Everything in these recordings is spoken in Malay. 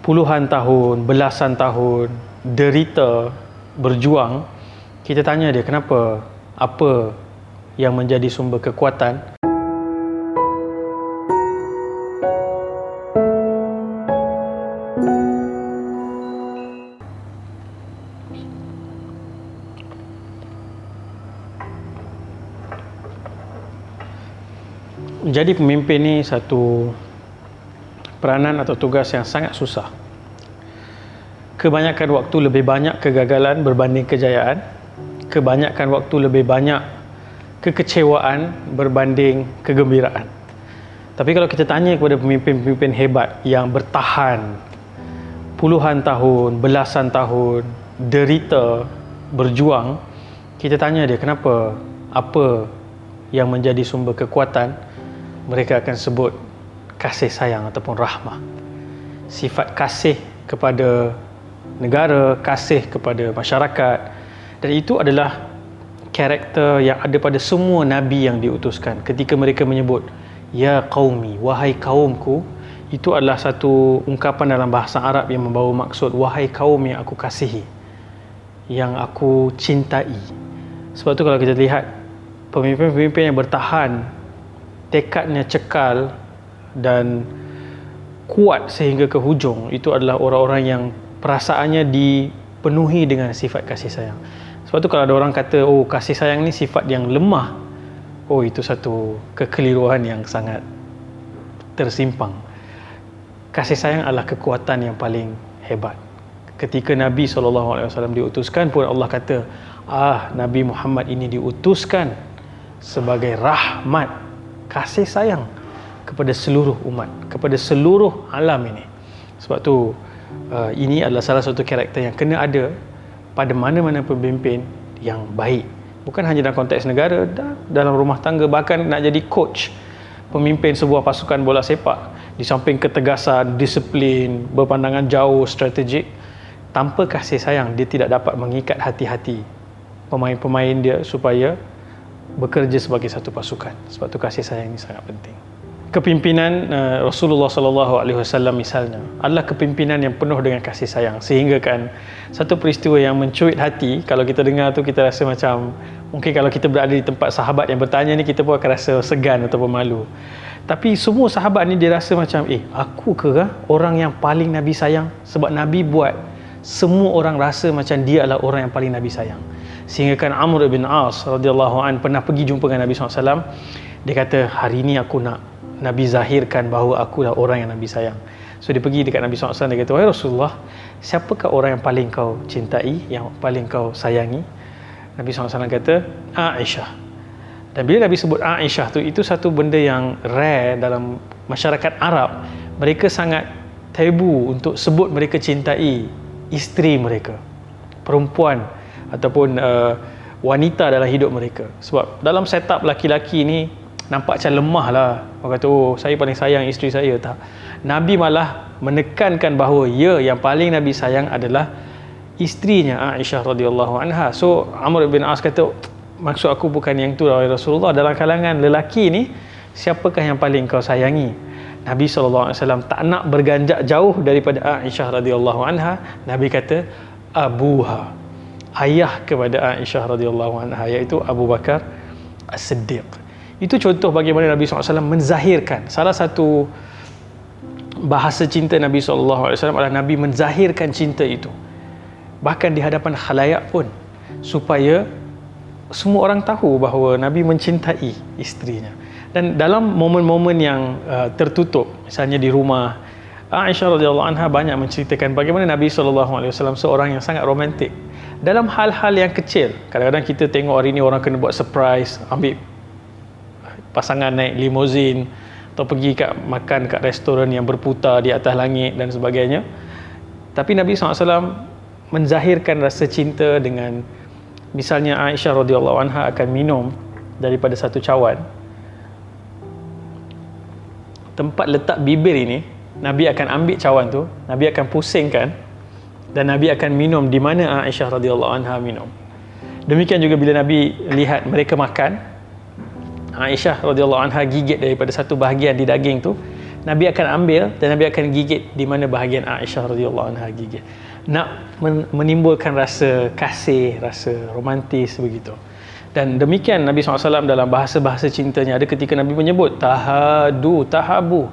puluhan tahun, belasan tahun derita, berjuang, kita tanya dia kenapa, apa yang menjadi sumber kekuatan. Jadi pemimpin ni satu peranan atau tugas yang sangat susah. Kebanyakan waktu lebih banyak kegagalan berbanding kejayaan. Kebanyakan waktu lebih banyak kekecewaan berbanding kegembiraan. Tapi kalau kita tanya kepada pemimpin-pemimpin hebat yang bertahan puluhan tahun, belasan tahun, derita, berjuang, kita tanya dia kenapa, apa yang menjadi sumber kekuatan, mereka akan sebut kasih sayang ataupun rahmah. Sifat kasih kepada negara, kasih kepada masyarakat, dan itu adalah karakter yang ada pada semua Nabi yang diutuskan. Ketika mereka menyebut ya qaumi, wahai kaumku, itu adalah satu ungkapan dalam bahasa Arab yang membawa maksud wahai kaum yang aku kasihi, yang aku cintai. Sebab tu kalau kita lihat pemimpin-pemimpin yang bertahan, tekadnya cekal dan kuat sehingga ke hujung, itu adalah orang-orang yang perasaannya dipenuhi dengan sifat kasih sayang. Sebab tu kalau ada orang kata, oh kasih sayang ni sifat yang lemah, oh itu satu kekeliruan yang sangat tersimpang. Kasih sayang adalah kekuatan yang paling hebat. Ketika Nabi SAW diutuskan pun Allah kata, Nabi Muhammad ini diutuskan sebagai rahmat, kasih sayang kepada seluruh umat, kepada seluruh alam ini. Sebab tu ini adalah salah satu karakter yang kena ada pada mana-mana pemimpin yang baik. Bukan hanya dalam konteks negara, dalam rumah tangga, bahkan nak jadi coach, pemimpin sebuah pasukan bola sepak, di samping ketegasan, disiplin, berpandangan jauh, strategik, tanpa kasih sayang dia tidak dapat mengikat hati-hati pemain-pemain dia supaya bekerja sebagai satu pasukan. Sebab tu kasih sayang ini sangat penting. Kepimpinan Rasulullah SAW misalnya adalah kepimpinan yang penuh dengan kasih sayang, sehingga kan satu peristiwa yang mencuit hati, kalau kita dengar tu kita rasa macam, mungkin kalau kita berada di tempat sahabat yang bertanya ni, kita pun akan rasa segan ataupun malu. Tapi semua sahabat ni dia rasa macam, aku ke orang yang paling Nabi sayang? Sebab Nabi buat semua orang rasa macam dia adalah orang yang paling Nabi sayang. Sehingga kan Amr bin As radhiyallahu an pernah pergi jumpa dengan Nabi SAW. Dia kata, hari ni aku nak Nabi zahirkan bahawa aku adalah orang yang Nabi sayang. So dia pergi dekat Nabi SAW, dia kata, wahai Rasulullah, siapakah orang yang paling kau cintai, yang paling kau sayangi? Nabi SAW kata, Aisyah. Dan bila Nabi sebut Aisyah tu, itu satu benda yang rare dalam masyarakat Arab. Mereka sangat tabu untuk sebut mereka cintai isteri mereka, perempuan ataupun wanita dalam hidup mereka. Sebab dalam setup laki-laki ni nampak macam lemah lah. Orang kata, oh saya paling sayang isteri saya. Tak. Nabi malah menekankan bahawa yang paling Nabi sayang adalah isterinya Aisyah radhiyallahu anha. So Amr bin As kata, maksud aku bukan yang tu lah Rasulullah. Dalam kalangan lelaki ni, siapakah yang paling kau sayangi? Nabi SAW tak nak berganjak jauh daripada Aisyah radhiyallahu anha. Nabi kata, abuha, ayah kepada Aisyah radhiyallahu anha, iaitu Abu Bakar As-Siddiq. Itu contoh bagaimana Nabi SAW menzahirkan. Salah satu bahasa cinta Nabi SAW adalah Nabi menzahirkan cinta itu, bahkan di hadapan khalayak pun, supaya semua orang tahu bahawa Nabi mencintai isterinya. Dan dalam momen-momen yang tertutup, misalnya di rumah, Aisyah radhiyallahu anha banyak menceritakan bagaimana Nabi SAW seorang yang sangat romantik dalam hal-hal yang kecil. Kadang-kadang kita tengok hari ni orang kena buat surprise, ambil pasangan naik limousin atau pergi makan kat restoran yang berputar di atas langit dan sebagainya. Tapi Nabi SAW menzahirkan rasa cinta dengan, misalnya Aisyah radhiyallahu anha akan minum daripada satu cawan. Tempat letak bibir ini, Nabi akan ambil cawan tu, Nabi akan pusingkan, dan Nabi akan minum di mana Aisyah radhiyallahu anha minum. Demikian juga bila Nabi lihat mereka makan, Aisyah radhiyallahu anha gigit daripada satu bahagian di daging tu, Nabi akan ambil dan Nabi akan gigit di mana bahagian Aisyah radhiyallahu anha gigit. Nak menimbulkan rasa kasih, rasa romantis begitu. Dan demikian Nabi SAW dalam bahasa-bahasa cintanya, ada ketika Nabi menyebut tahadu, tahabu,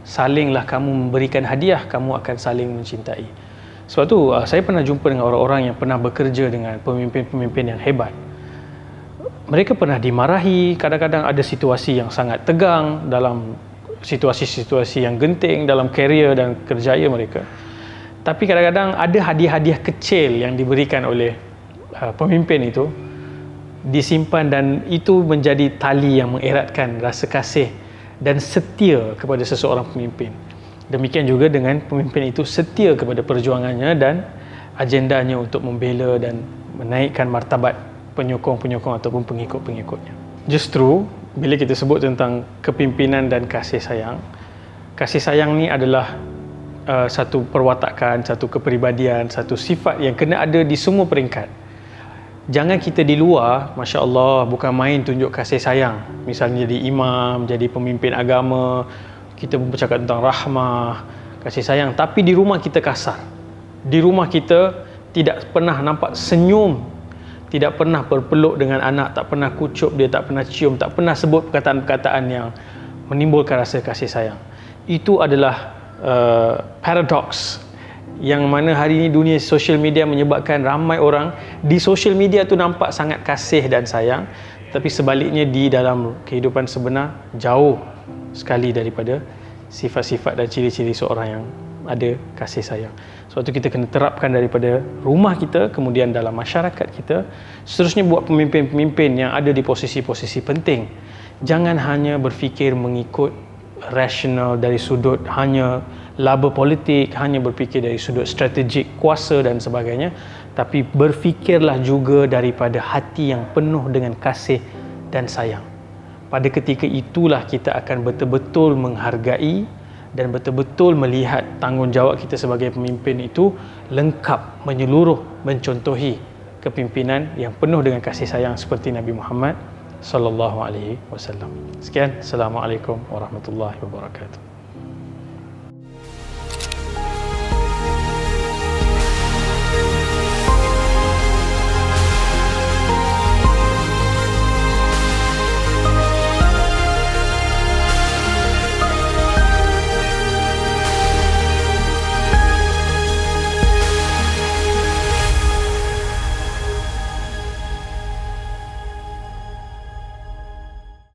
salinglah kamu memberikan hadiah, kamu akan saling mencintai. Sebab tu saya pernah jumpa dengan orang-orang yang pernah bekerja dengan pemimpin-pemimpin yang hebat. Mereka pernah dimarahi, kadang-kadang ada situasi yang sangat tegang dalam situasi-situasi yang genting dalam karier dan kerjaya mereka. Tapi kadang-kadang ada hadiah-hadiah kecil yang diberikan oleh pemimpin itu, disimpan, dan itu menjadi tali yang mengeratkan rasa kasih dan setia kepada seseorang pemimpin. Demikian juga dengan pemimpin itu setia kepada perjuangannya dan agendanya untuk membela dan menaikkan martabat penyokong-penyokong ataupun pengikut-pengikutnya. Justru bila kita sebut tentang kepimpinan dan kasih sayang ni adalah satu perwatakan, satu kepribadian, satu sifat yang kena ada di semua peringkat. Jangan kita di luar, Masya Allah, bukan main tunjuk kasih sayang. Misalnya jadi imam, jadi pemimpin agama, kita bercakap tentang rahmah, kasih sayang. Tapi di rumah kita kasar. Di rumah kita tidak pernah nampak senyum, tidak pernah berpeluk dengan anak, tak pernah kucup dia, tak pernah cium, tak pernah sebut perkataan-perkataan yang menimbulkan rasa kasih sayang. Itu adalah paradoks yang mana hari ini dunia social media menyebabkan ramai orang di social media tu nampak sangat kasih dan sayang, tapi sebaliknya di dalam kehidupan sebenar jauh sekali daripada sifat-sifat dan ciri-ciri seorang yang ada kasih sayang. Sebab tu kita kena terapkan daripada rumah kita, kemudian dalam masyarakat kita, seterusnya buat pemimpin-pemimpin yang ada di posisi-posisi penting. Jangan hanya berfikir mengikut rasional dari sudut hanya laba politik, hanya berfikir dari sudut strategik kuasa dan sebagainya, tapi berfikirlah juga daripada hati yang penuh dengan kasih dan sayang. Pada ketika itulah kita akan betul-betul menghargai dan betul-betul melihat tanggungjawab kita sebagai pemimpin itu lengkap, menyeluruh, mencontohi kepimpinan yang penuh dengan kasih sayang seperti Nabi Muhammad sallallahu alaihi wasallam. Sekian, Assalamualaikum warahmatullahi wabarakatuh.